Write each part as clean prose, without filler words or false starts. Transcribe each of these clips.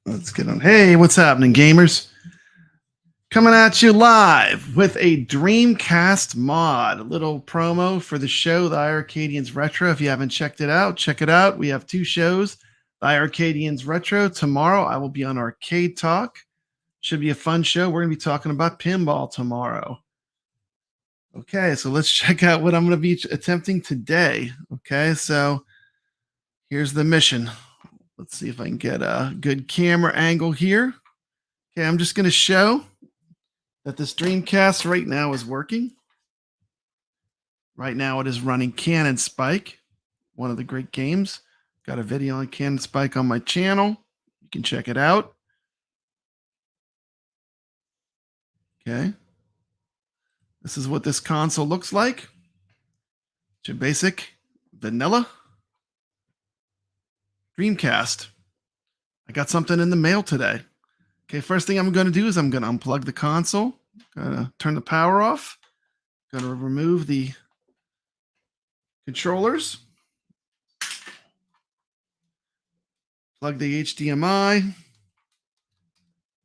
Let's get on. Hey, what's happening, gamers? Coming at you live with a Dreamcast mod. A little promo for the show, The Arcadians Retro. If you haven't checked it out, check it out. We have two shows, The Arcadians Retro. Tomorrow, I will be on Arcade Talk. Should be a fun show. We're going to be talking about pinball tomorrow. Okay, so let's check out what I'm going to be attempting today. Okay, so here's the mission. Let's see if I can get a good camera angle here. Okay, I'm just going to show that this Dreamcast right now is working. Right now it is running Cannon Spike, one of the great games. Got a video on Cannon Spike on my channel. You can check it out. Okay. This is what this console looks like. It's your basic vanilla Dreamcast. I got something in the mail today. Okay, first thing I'm going to do is I'm going to unplug the console. Going to turn the power off. Going to remove the controllers. Plug the HDMI.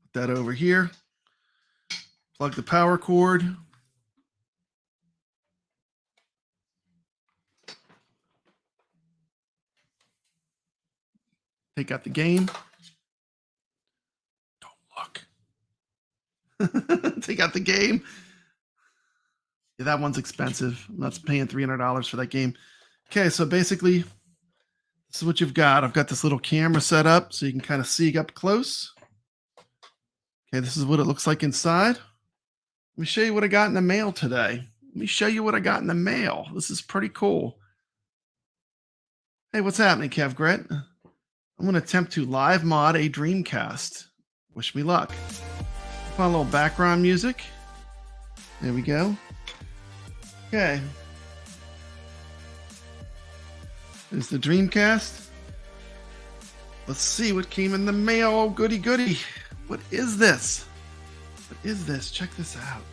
Put that over here. Plug the power cord. Take out the game. Don't look. Take out the game. Yeah, that one's expensive. I'm not paying $300 for that game. Okay, so basically, this is what you've got. I've got this little camera set up so you can kind of see up close. Okay, this is what it looks like inside. Let me show you what I got in the mail today. Let me show you what I got in the mail. This is pretty cool. Hey, what's happening, Kev Grit? I'm going to attempt to live mod a Dreamcast. Wish me luck. Put on a little background music. There we go. Okay. There's the Dreamcast. Let's see what came in the mail. Oh, goody goody. What is this? What is this? Check this out.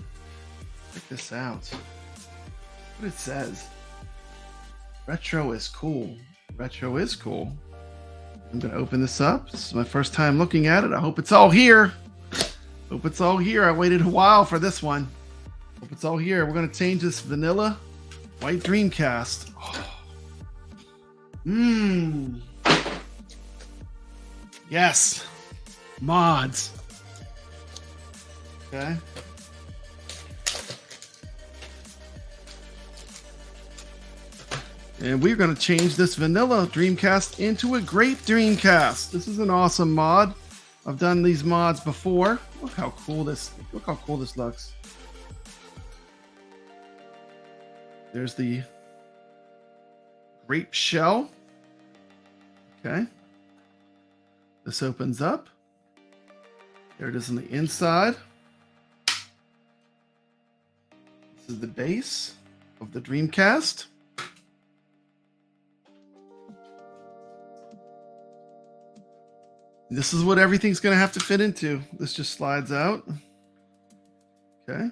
Check this out. What it says. Retro is cool. Retro is cool. I'm going to open this up. This is my first time looking at it. I hope it's all here. Hope it's all here. I waited a while for this one. Hope it's all here. We're going to change this vanilla white Dreamcast. Yes. Mods. Okay. And we're going to change this vanilla Dreamcast into a grape Dreamcast. This is an awesome mod. I've done these mods before. Look how cool this looks. There's the grape shell. Okay. This opens up. There it is on the inside. This is the base of the Dreamcast. This is what everything's going to have to fit into. This just slides out. Okay.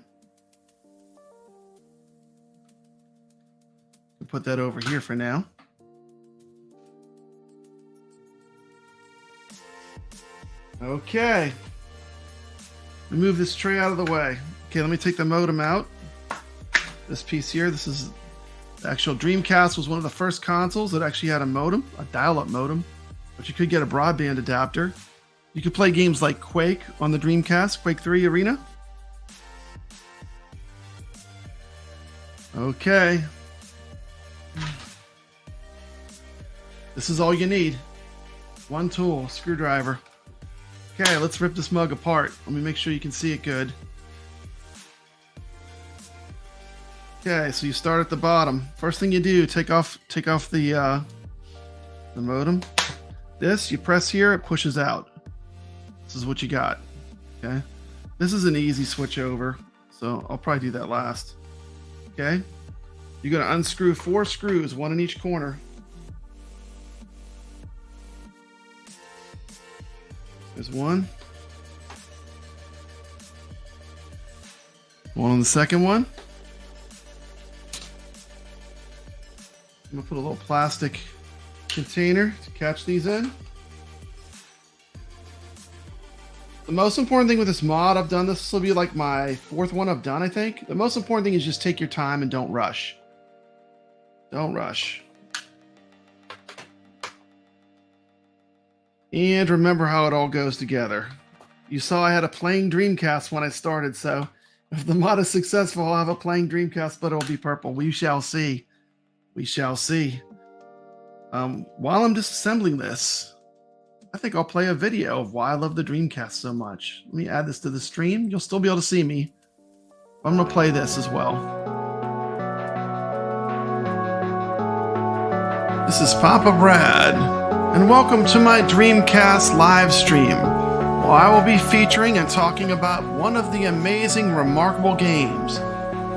We'll put that over here for now. Okay. Let me move this tray out of the way. Okay, let me take the modem out. This piece here, this is the actual Dreamcast was one of the first consoles that actually had a modem, a dial-up modem. But you could get a broadband adapter. You could play games like Quake on the Dreamcast, Quake 3 Arena. Okay. This is all you need. One tool, screwdriver. Okay, let's rip this mug apart. Let me make sure you can see it good. Okay, so you start at the bottom. First thing you do, take off the modem. This, you press here, it pushes out. This is what you got. Okay. This is an easy switch over, so I'll probably do that last. Okay. You're going to unscrew 4 screws, one in each corner. There's one. One on the second one. I'm going to put a little plastic container to catch these in. The most important thing with this mod, I've done this will be like my 4th one I've done, I think. The most important thing is just take your time and don't rush. Don't rush. And remember how it all goes together. You saw I had a playing Dreamcast when I started, so if the mod is successful, I'll have a playing Dreamcast, but it'll be purple. We shall see. We shall see. While I'm disassembling this, I think I'll play a video of why I love the Dreamcast so much. Let me add this to the stream. You'll still be able to see me. I'm going to play this as well. This is Papa Brad, and welcome to my Dreamcast live stream. Well, I will be featuring and talking about one of the amazing, remarkable games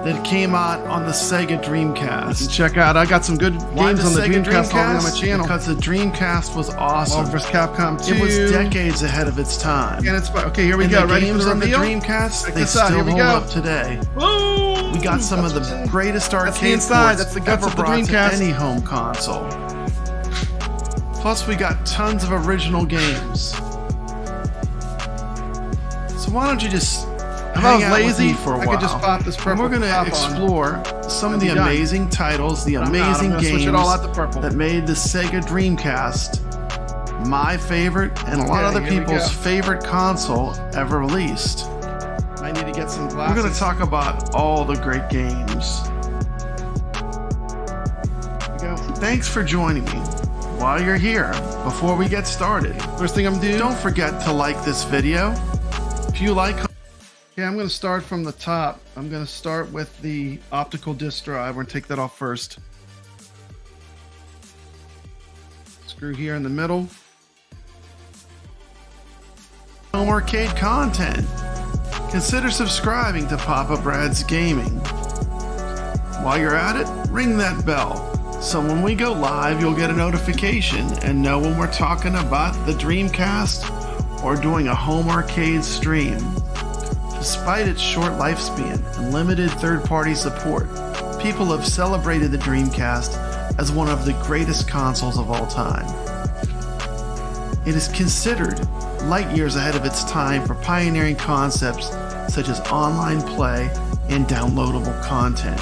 that came out on the Sega Dreamcast. Check out, I got some good games on the Dreamcast on my channel. Because the Dreamcast was awesome. Marvel vs. Capcom 2. It was decades ahead of its time. And it's okay. Here we go. Ready for the reveal? The Dreamcast, they still hold up today. Woo! We got some of the greatest arcade ports ever brought to any home console. Plus, we got tons of original games. So why don't you just if I was lazy for a while, I could just pop this purple. And we're going to explore some of the amazing titles, the amazing games that made the Sega Dreamcast my favorite and a lot of other people's favorite console ever released. I need to get some glasses. We're going to talk about all the great games. Thanks for joining me. While you're here, before we get started, first thing I'm doing, don't forget to like this video. If you like. Okay, I'm going to start from the top. I'm going to start with the optical disc drive. We're going to take that off first. Screw here in the middle. Home arcade content. Consider subscribing to Papa Brad's Gaming. While you're at it, ring that bell. So when we go live, you'll get a notification and know when we're talking about the Dreamcast or doing a home arcade stream. Despite its short lifespan and limited third-party support, people have celebrated the Dreamcast as one of the greatest consoles of all time. It is considered light years ahead of its time for pioneering concepts such as online play and downloadable content.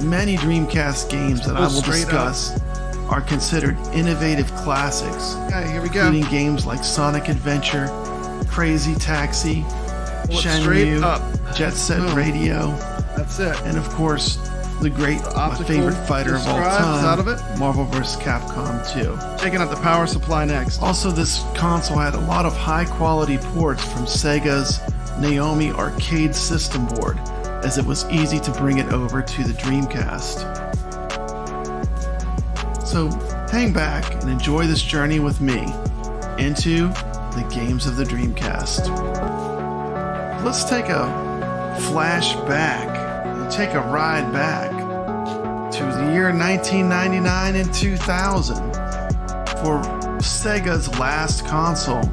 Many Dreamcast games that I will discuss are considered innovative classics, including games like Sonic Adventure, Crazy Taxi, Shenmue, Jet Set Radio. That's it. And of course, the great, my favorite fighter of all time, Marvel vs. Capcom 2. Taking out the power supply next. Also, this console had a lot of high-quality ports from Sega's Naomi arcade system board, as it was easy to bring it over to the Dreamcast. So, hang back and enjoy this journey with me into the games of the Dreamcast. Let's take a flashback and take a ride back to the year 1999 and 2000 for Sega's last console,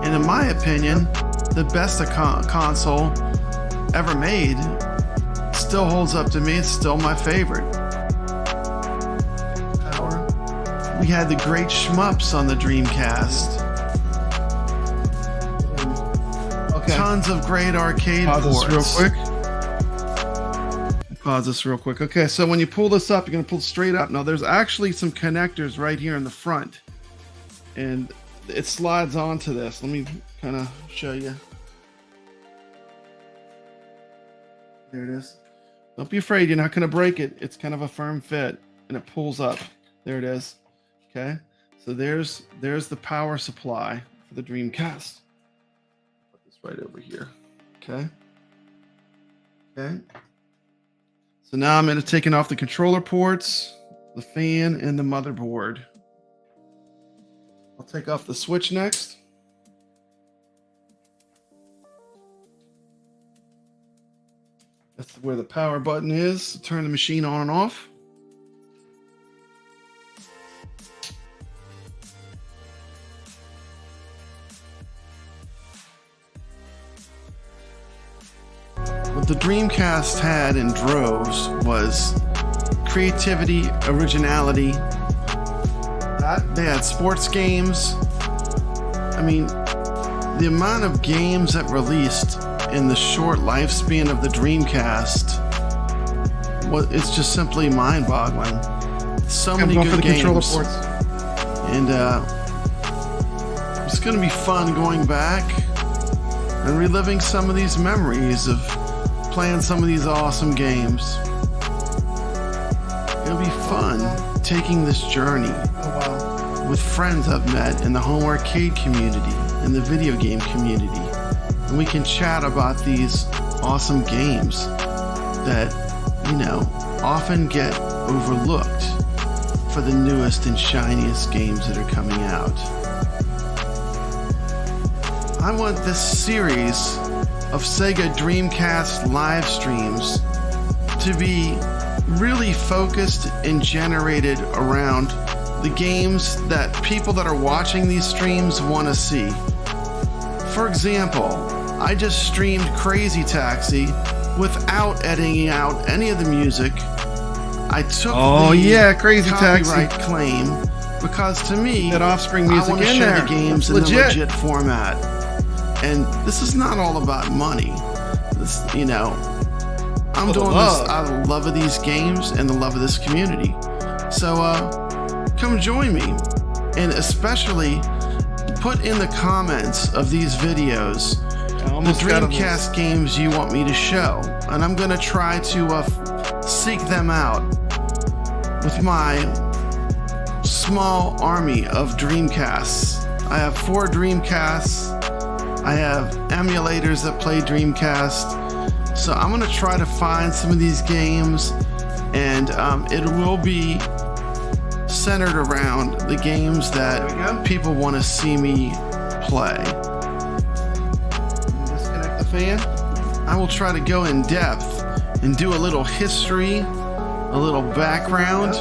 and in my opinion, the best console ever made. Still holds up to me. It's still my favorite. We had the great shmups on the Dreamcast. Tons of great arcade ports. Pause this real quick. Okay, so when you pull this up, you're going to pull straight up. Now, there's actually some connectors right here in the front, and it slides onto this. Let me kind of show you. There it is. Don't be afraid. You're not going to break it. It's kind of a firm fit, and it pulls up. There it is. Okay, so there's the power supply for the Dreamcast. Right over here. Okay. So now I'm going to take off the controller ports, the fan, and the motherboard. I'll take off the switch next. That's where the power button is to turn the machine on and off. What the Dreamcast had in droves was creativity, originality. They had sports games. I mean, the amount of games that released in the short lifespan of the Dreamcast, it's just simply mind-boggling. So many good games. And it's going to be fun going back and reliving some of these memories of playing some of these awesome games. It'll be fun taking this journey with friends I've met in the home arcade community, in the video game community. And we can chat about these awesome games that, often get overlooked for the newest and shiniest games that are coming out. I want this series of Sega Dreamcast live streams to be really focused and generated around the games that people that are watching these streams want to see. For example, I just streamed Crazy Taxi without editing out any of the music. I took Crazy copyright Taxi claim because to me, that Offspring music I want to show there. the games in the legit format. And this is not all about money. This, I'm doing this out of the love of these games and the love of this community. So come join me, and especially put in the comments of these videos the Dreamcast games you want me to show, and I'm going to try to seek them out with my small army of Dreamcasts. I have 4 Dreamcasts. I have emulators that play Dreamcast. So I'm going to try to find some of these games, and it will be centered around the games that people want to see me play. Disconnect the fan. I will try to go in depth and do a little history, a little background,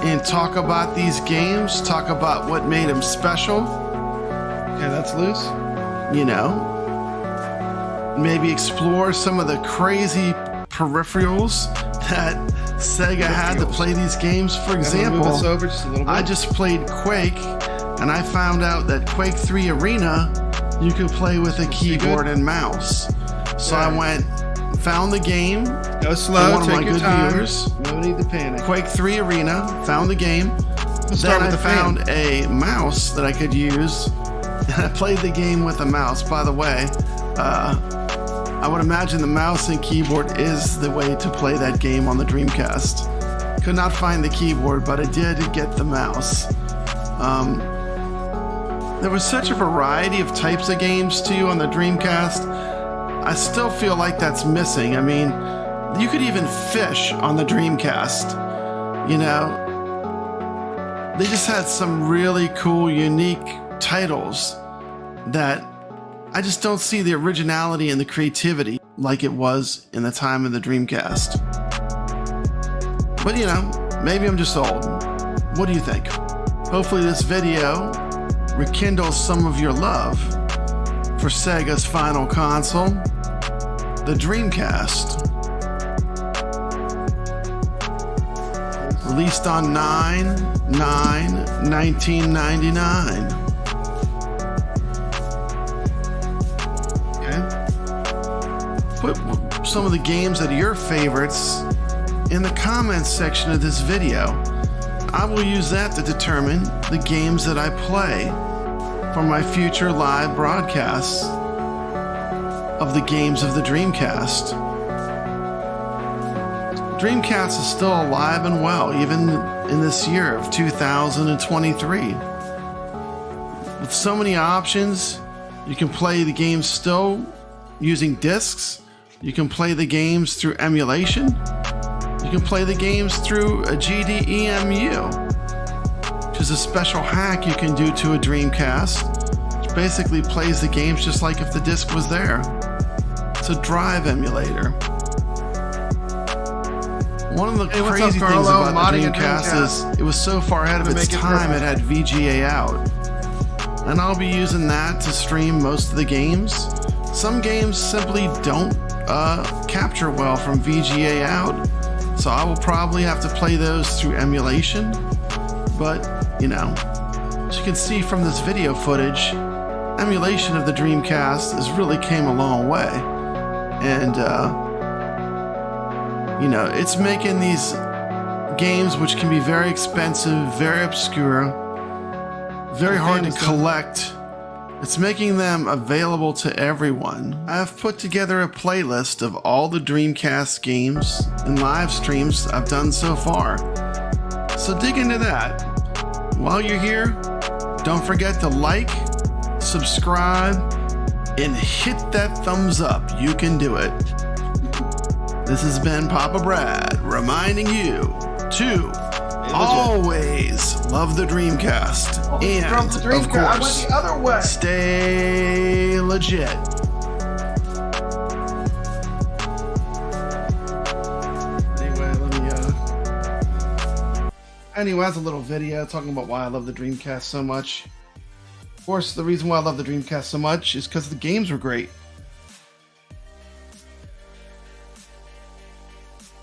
and talk about these games, talk about what made them special. Okay, that's loose. Maybe explore some of the crazy peripherals that Sega had to play these games. For example, I just played Quake, and I found out that Quake 3 Arena you could play with a keyboard and mouse. So I went, found the game. Go slow, one of my good viewers. No need to panic. Quake 3 Arena, found the game. Then I found a mouse that I could use, and I played the game with a mouse. By the way, I would imagine the mouse and keyboard is the way to play that game on the Dreamcast. Could not find the keyboard, but I did get the mouse. There was such a variety of types of games too on the Dreamcast. I still feel like that's missing. I mean, you could even fish on the Dreamcast. They just had some really cool, unique titles that I just don't see the originality and the creativity like it was in the time of the Dreamcast. But maybe I'm just old. What do you think? Hopefully this video rekindles some of your love for Sega's final console, the Dreamcast. Released on 9/9/1999. Put some of the games that are your favorites in the comments section of this video. I will use that to determine the games that I play for my future live broadcasts of the games of the Dreamcast. Dreamcast is still alive and well, even in this year of 2023. With so many options, you can play the games still using discs. You can play the games through emulation. You can play the games through a GDEMU, which is a special hack you can do to a Dreamcast, which basically plays the games just like if the disc was there. It's a drive emulator. One of the crazy things about the Dreamcast is it was so far ahead of its time it had VGA out. And I'll be using that to stream most of the games. Some games simply don't capture well from VGA out, so I will probably have to play those through emulation. But, as you can see from this video footage, emulation of the Dreamcast has really came a long way. And, you know, it's making these games which can be very expensive, very obscure, very hard to collect. It's making them available to everyone. I've put together a playlist of all the Dreamcast games and live streams I've done so far. So dig into that. While you're here, don't forget to like, subscribe, and hit that thumbs up. You can do it. This has been Papa Brad reminding you to always love the Dreamcast. And, of course, stay legit. Anyway, that's a little video talking about why I love the Dreamcast so much. Of course, the reason why I love the Dreamcast so much is because the games were great.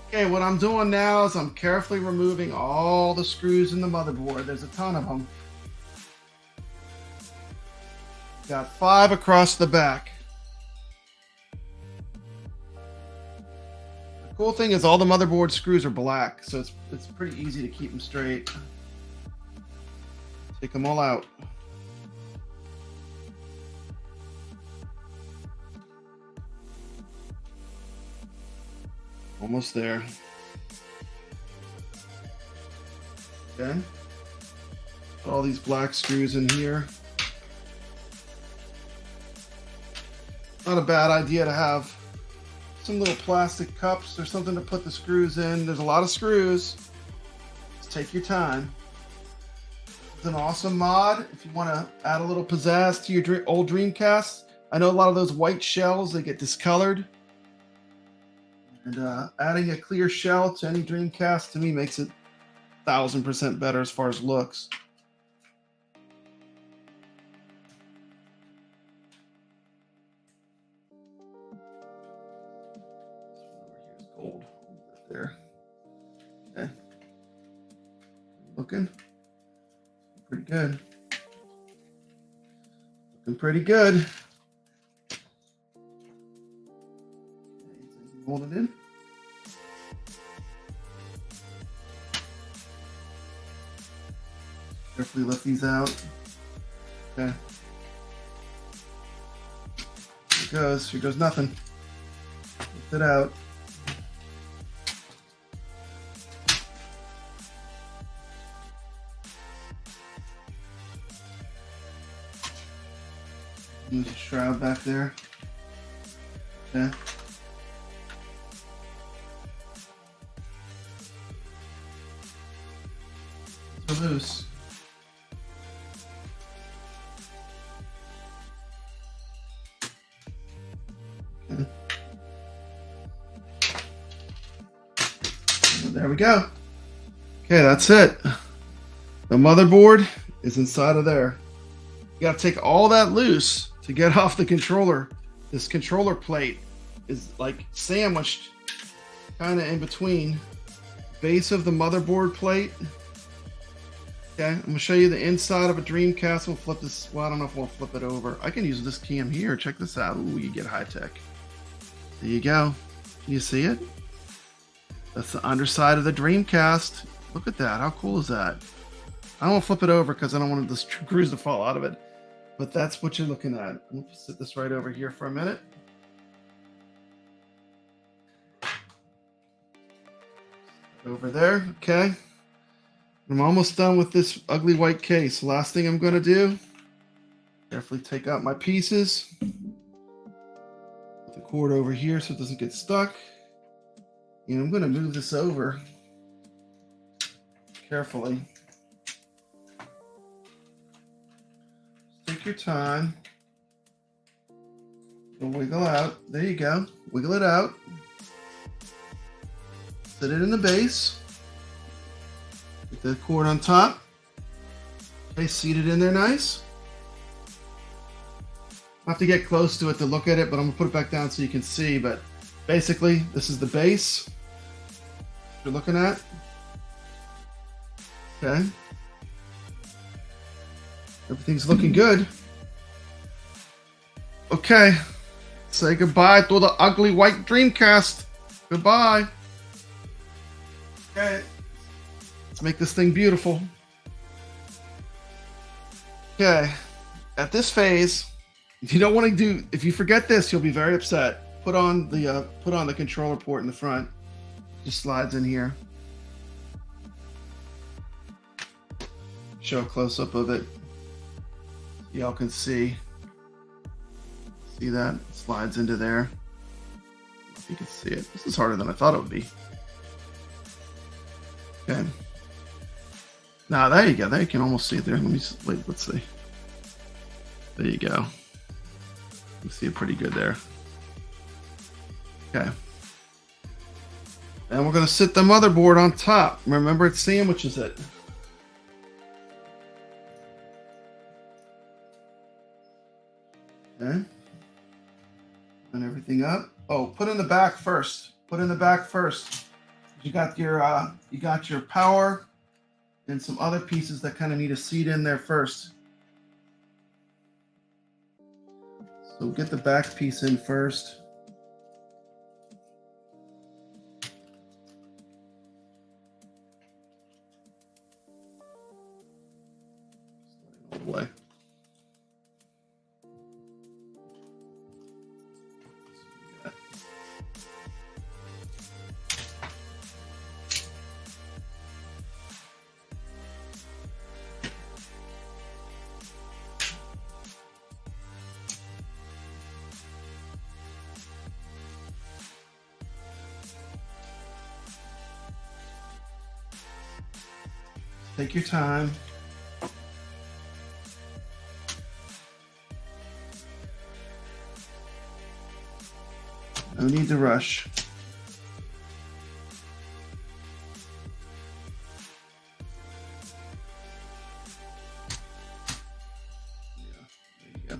Okay, what I'm doing now is I'm carefully removing all the screws in the motherboard. There's a ton of them. Got 5 across the back. The cool thing is all the motherboard screws are black, so it's pretty easy to keep them straight. Take them all out. Almost there. Okay. Put all these black screws in here. Not a bad idea to have some little plastic cups or something to put the screws in. There's a lot of screws. Just take your time. It's an awesome mod if you want to add a little pizzazz to your old Dreamcast. I know a lot of those white shells, they get discolored. And adding a clear shell to any Dreamcast to me makes it 1000% better as far as looks. Here's gold. There. Okay. Looking pretty good. Looking pretty good. Hold it in. Carefully lift these out. Okay. Here it goes. Here goes nothing. Lift it out. Use a shroud back there. Okay. Loose. Okay. There we go. Okay, that's it. The motherboard is inside of there. You got to take all that loose to get off the controller. This controller plate is like sandwiched kind of in between base of the motherboard plate. Okay, I'm gonna show you the inside of a Dreamcast. We'll flip this. Well, I don't know if we'll flip it over. I can use this cam here. Check this out. Ooh, you get high tech. There you go. Can you see it? That's the underside of the Dreamcast. Look at that. How cool is that? I don't want to flip it over because I don't want the screws to fall out of it. But that's what you're looking at. We'll sit this right over here for a minute. Over there. Okay. I'm almost done with this ugly white case. Last thing I'm going to do, carefully take out my pieces. Put the cord over here so it doesn't get stuck. And I'm going to move this over carefully. Take your time. You'll wiggle out. There you go. Wiggle it out. Set it in the base. Get the cord on top. Okay, seat it in there nice. I have to get close to it to look at it, but I'm going to put it back down so you can see. But basically, this is the base you're looking at. Okay. Everything's looking good. Okay. Say goodbye to the ugly white Dreamcast. Goodbye. Okay. Let's make this thing beautiful. Okay. At this phase, you don't want to do. If you forget this, you'll be very upset. Put on the controller port in the front. Just slides in here. Show a close up of it. Y'all can see. See that? It slides into there. You can see it. This is harder than I thought it would be. Okay. Now there you go. There you can almost see it there. Let me wait. Let's see. There you go. You see it pretty good there. Okay. And we're going to sit the motherboard on top. Remember, it sandwiches it. Okay. And everything up. Oh, put in the back first. Put in the back first. You got your power and some other pieces that kind of need a seat in there first. So get the back piece in first. Away. Take your time. No need to rush. Yeah, there you go.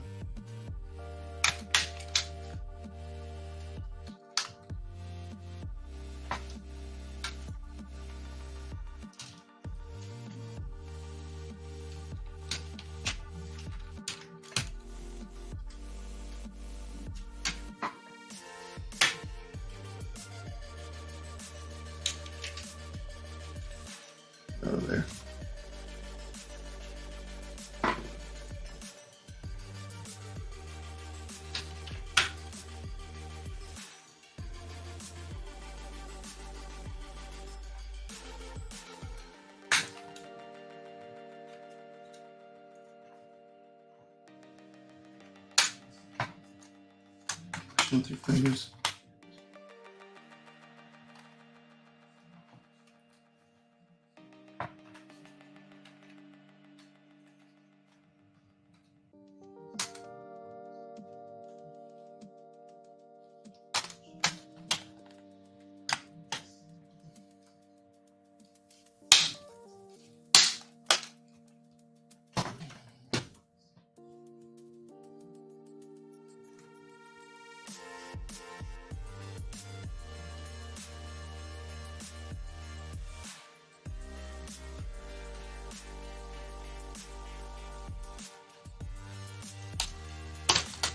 Oh, there. Push with your fingers.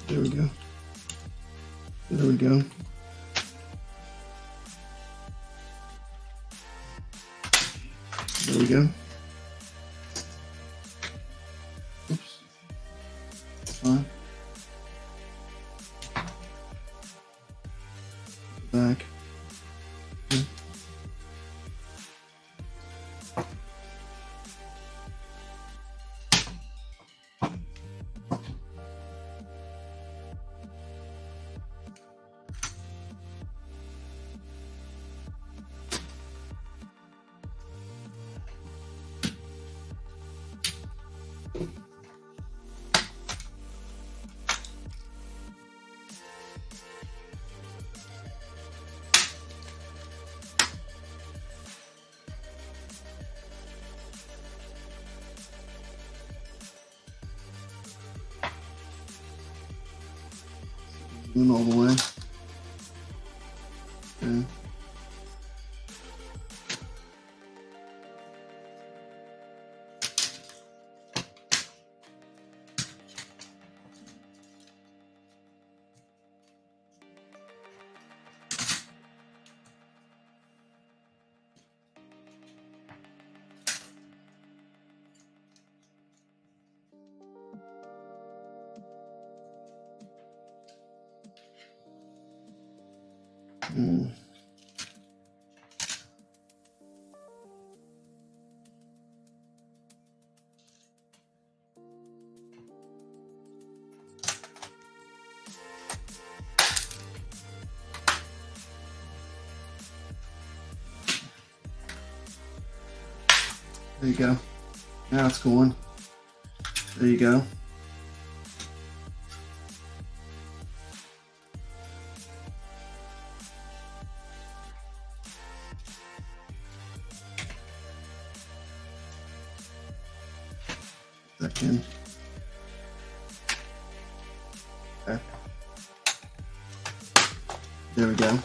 There we go. There we go. There we go. Oops. Fine. Back. Okay. In all the way. Okay. Mm. There you go. Now it's going. There you go. Second. Okay. There we go.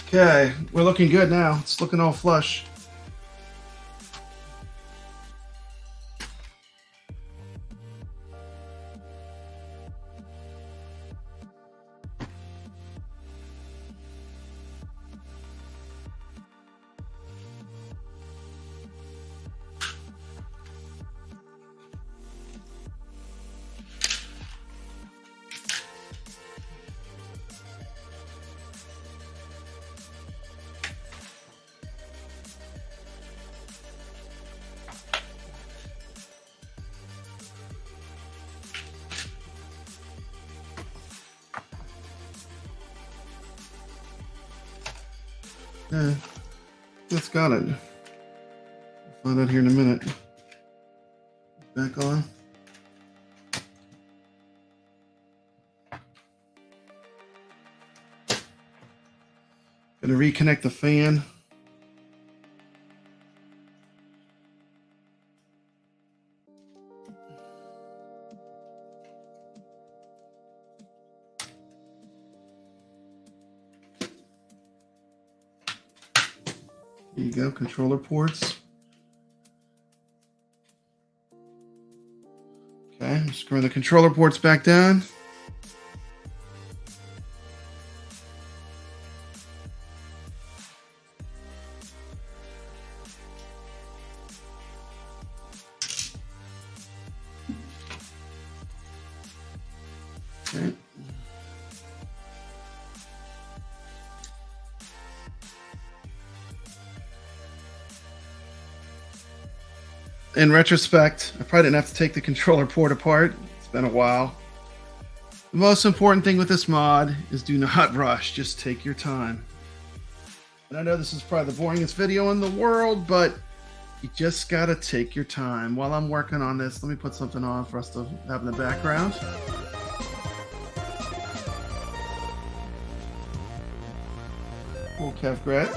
Okay, we're looking good now. It's looking all flush. That's got it. We'll find out here in a minute. Back on. Gonna reconnect the fan. There you go, controller ports. Okay, I'm screwing the controller ports back down. Okay. In retrospect, I probably didn't have to take the controller port apart. It's been a while. The most important thing with this mod is do not rush. Just take your time. And I know this is probably the boringest video in the world, but you just gotta take your time. While I'm working on this, let me put something on for us to have in the background. Cool, Kev Gret.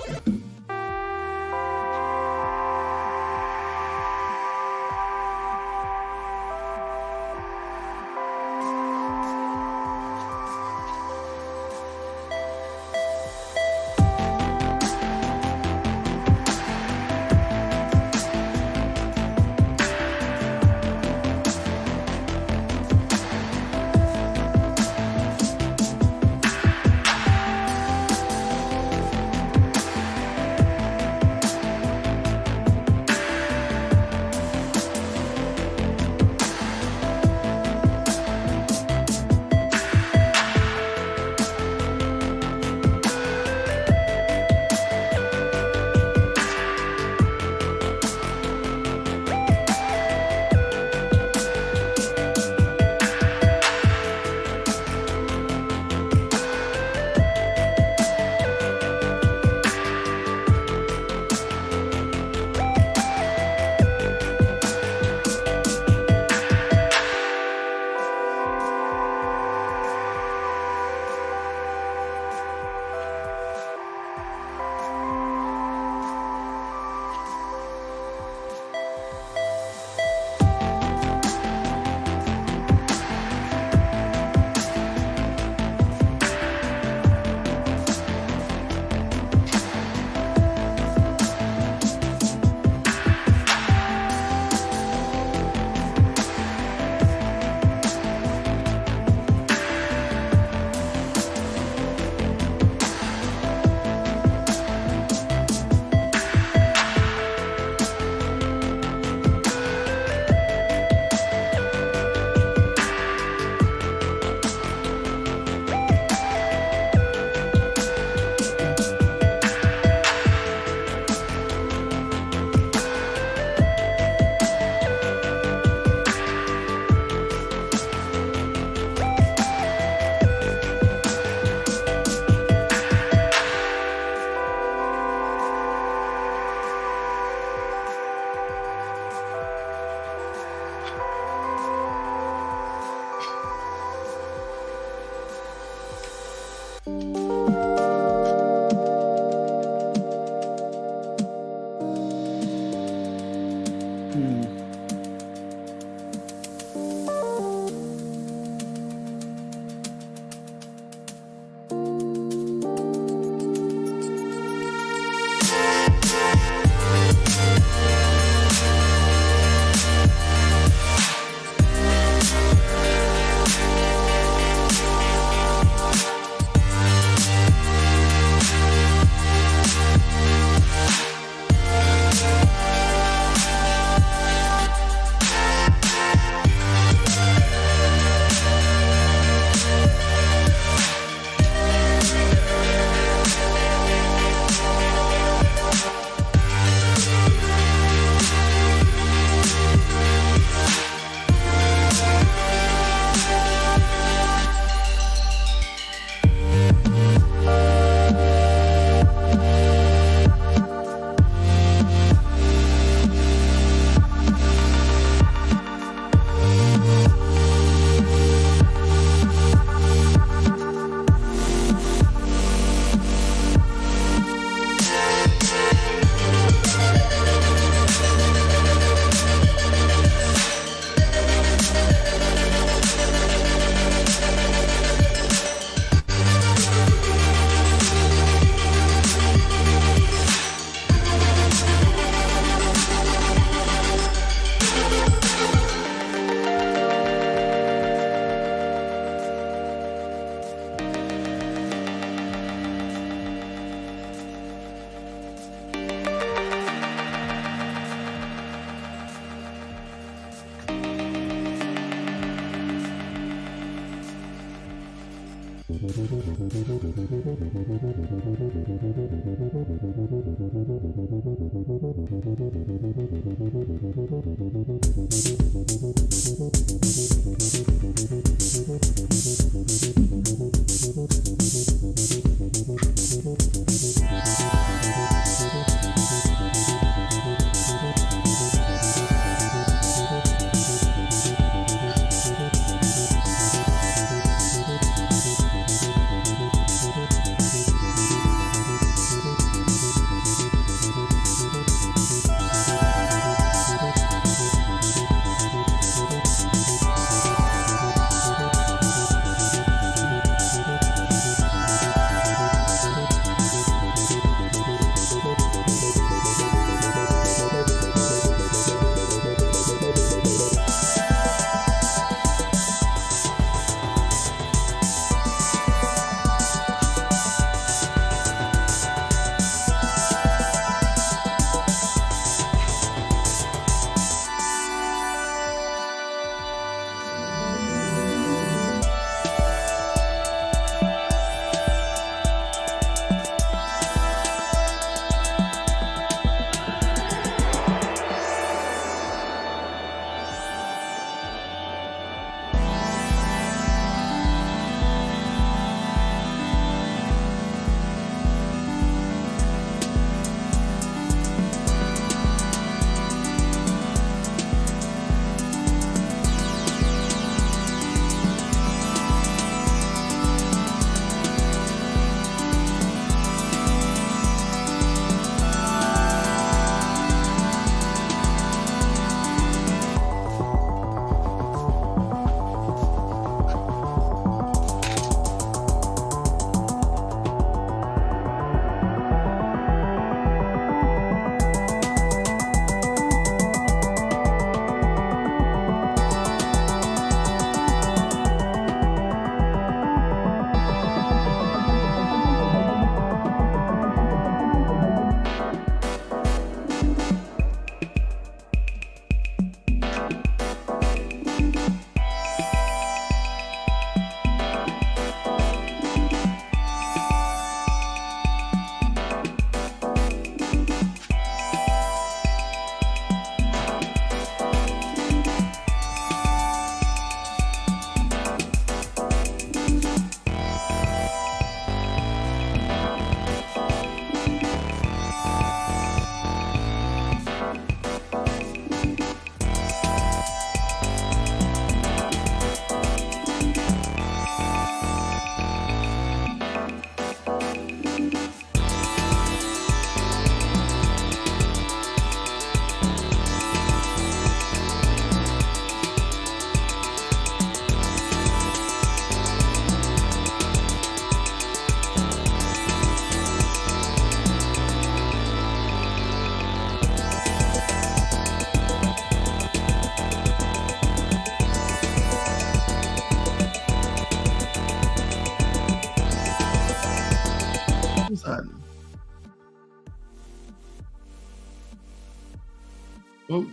Oh.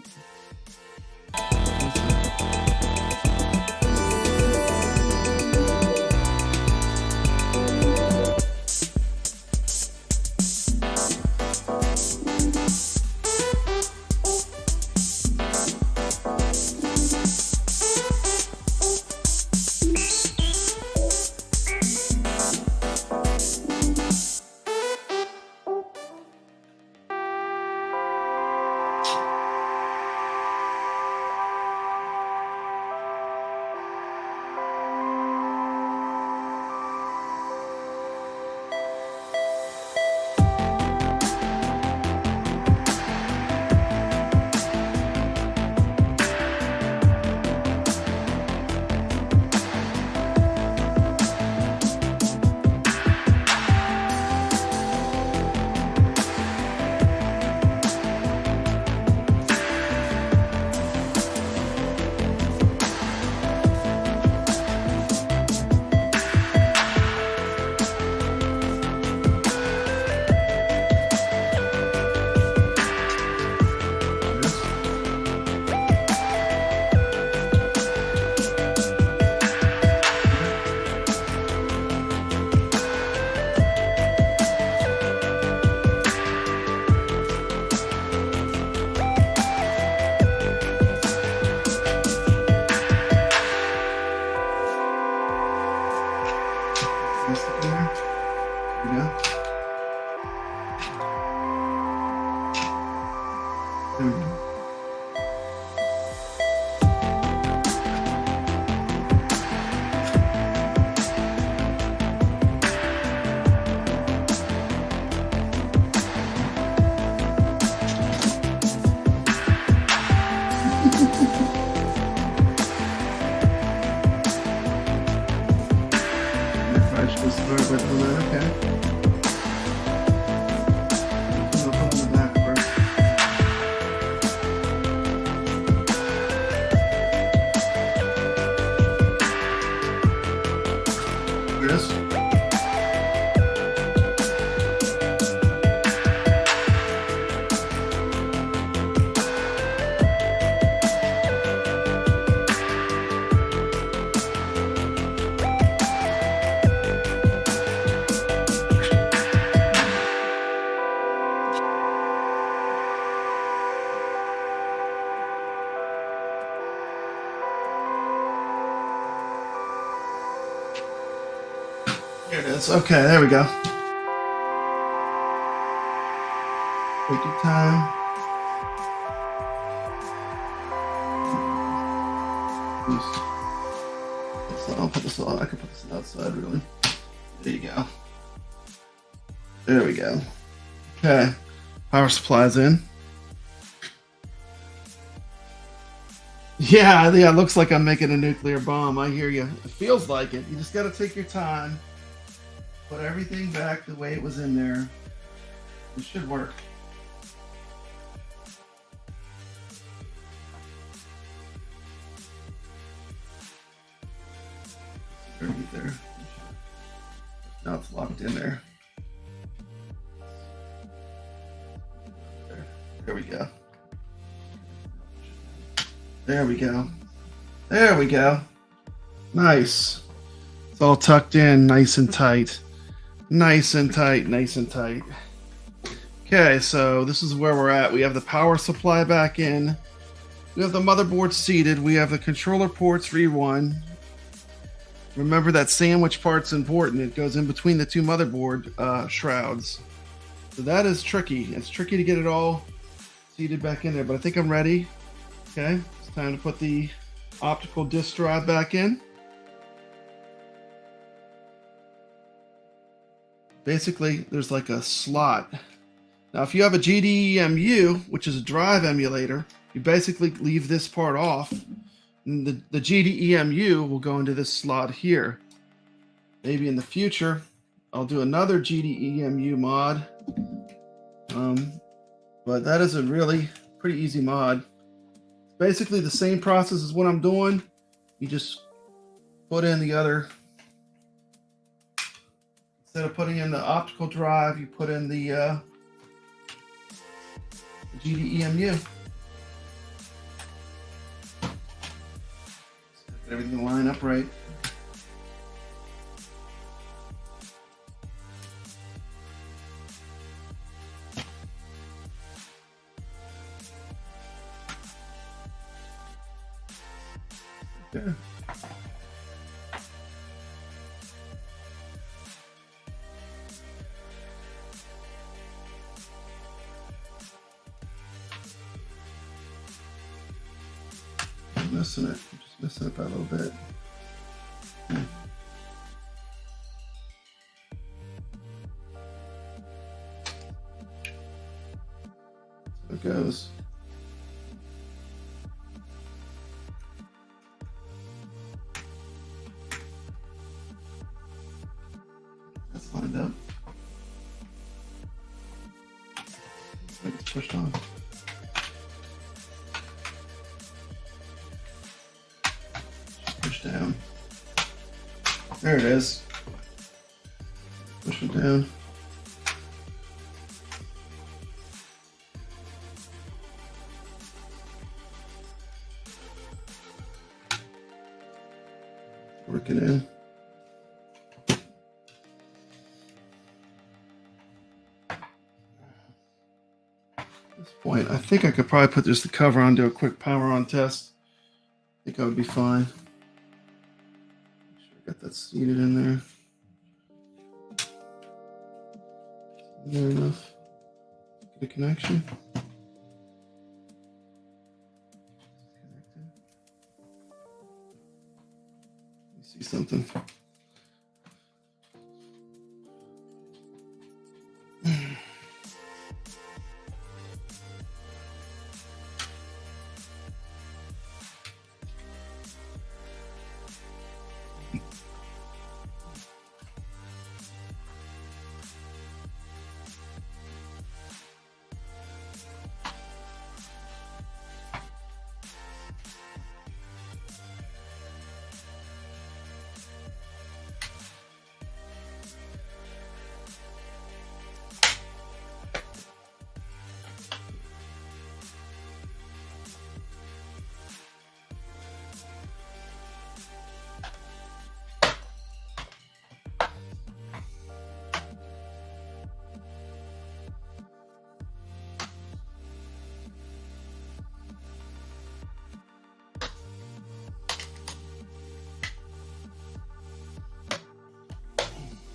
There we go. I should just start with that. Okay. I'll put on the back first. Yes. Here it is. Okay, there we go. Take your time. I'll put this on. I can put this outside, really. There you go. There we go. Okay. Power supply's in. Yeah, it looks like I'm making a nuclear bomb. I hear you. It feels like it. You just got to take your time. Put everything back the way it was in there. It should work. There. Now it's locked in there. There we go. There we go. There we go. Nice. It's all tucked in, nice and tight. Nice and tight, nice and tight. Okay, so this is where we're at. We have the power supply back in. We have the motherboard seated. We have the controller ports re-1. Remember that sandwich part's important. It goes in between the two motherboard shrouds. So that is tricky. It's tricky to get it all seated back in there, but I think I'm ready. Okay, it's time to put the optical disk drive back in. Basically, there's like a slot. Now, if you have a GDEMU, which is a drive emulator, you basically leave this part off. And the GDEMU will go into this slot here. Maybe in the future, I'll do another GDEMU mod. But that is a really pretty easy mod. It's basically the same process as what I'm doing. You just put in the other. Instead of putting in the optical drive, you put in the GDEMU. Everything line up right. Okay. Missing it. I'm just missing it by a little bit. So it goes. That's lined up. It's pushed on. Down. There it is. Push it down. Work it in. At this point, I think I could probably put just the cover on, do a quick power on test. I think I would be fine. Got that seated in there. There enough. Get a connection. something.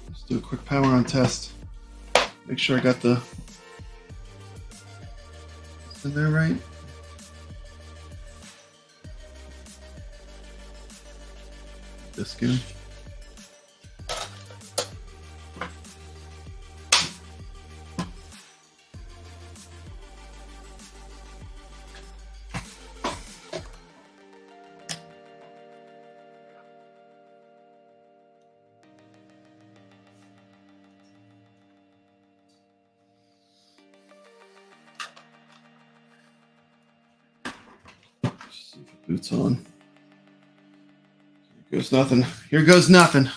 Let's do a quick power on test. Make sure I got the in there right. This good. See if it boots on. Here goes nothing. Here goes nothing.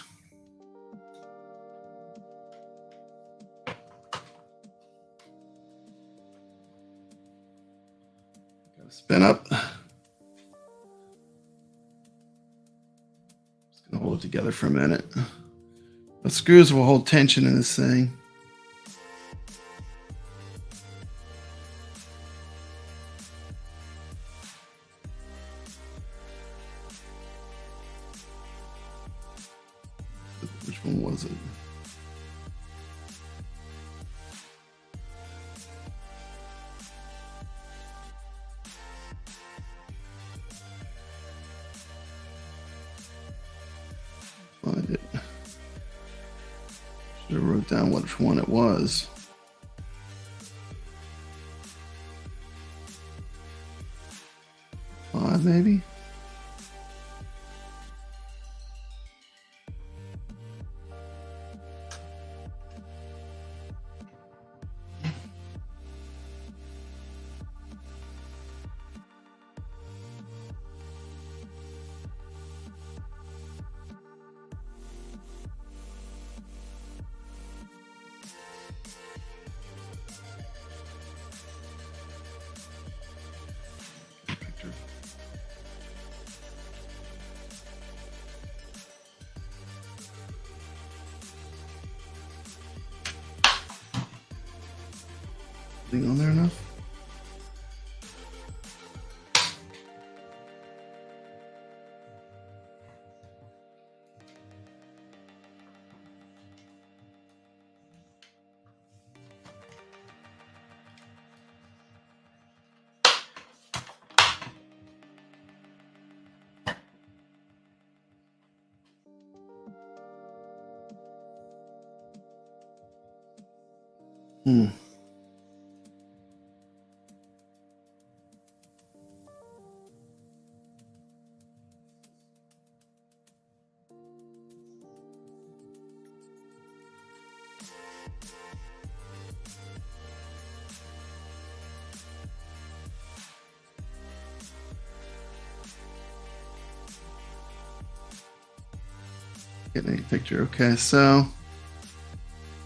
Gotta spin up. Just gonna hold it together for a minute. The screws will hold tension in this thing. Which one was it? Find it. Should have wrote down which one it was. Five, maybe? Thing on there enough? Hmm. Getting a picture. Okay, so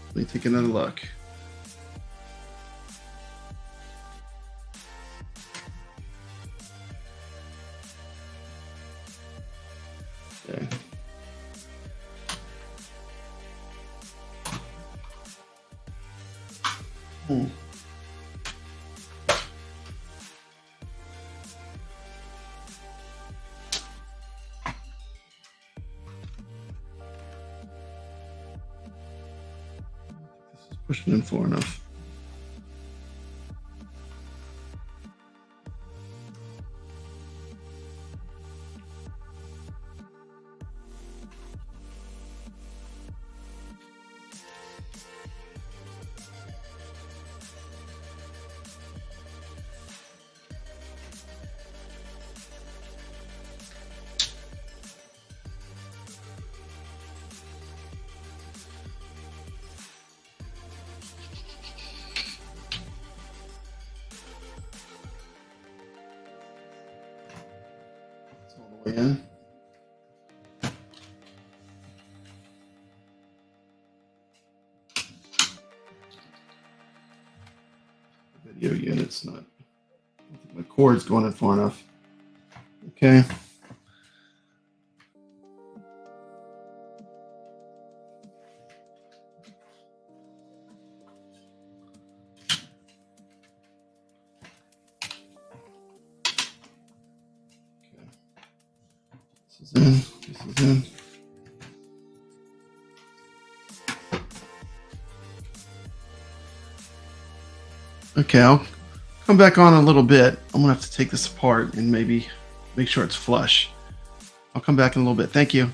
let me take another look. Okay. Hmm. Pushing in far enough. in. Video unit's not. I don't think my cord's going in far enough. Okay. This is in. This is in. Okay, I'll come back on in a little bit. I'm gonna have to take this apart and maybe make sure it's flush. I'll come back in a little bit. Thank you.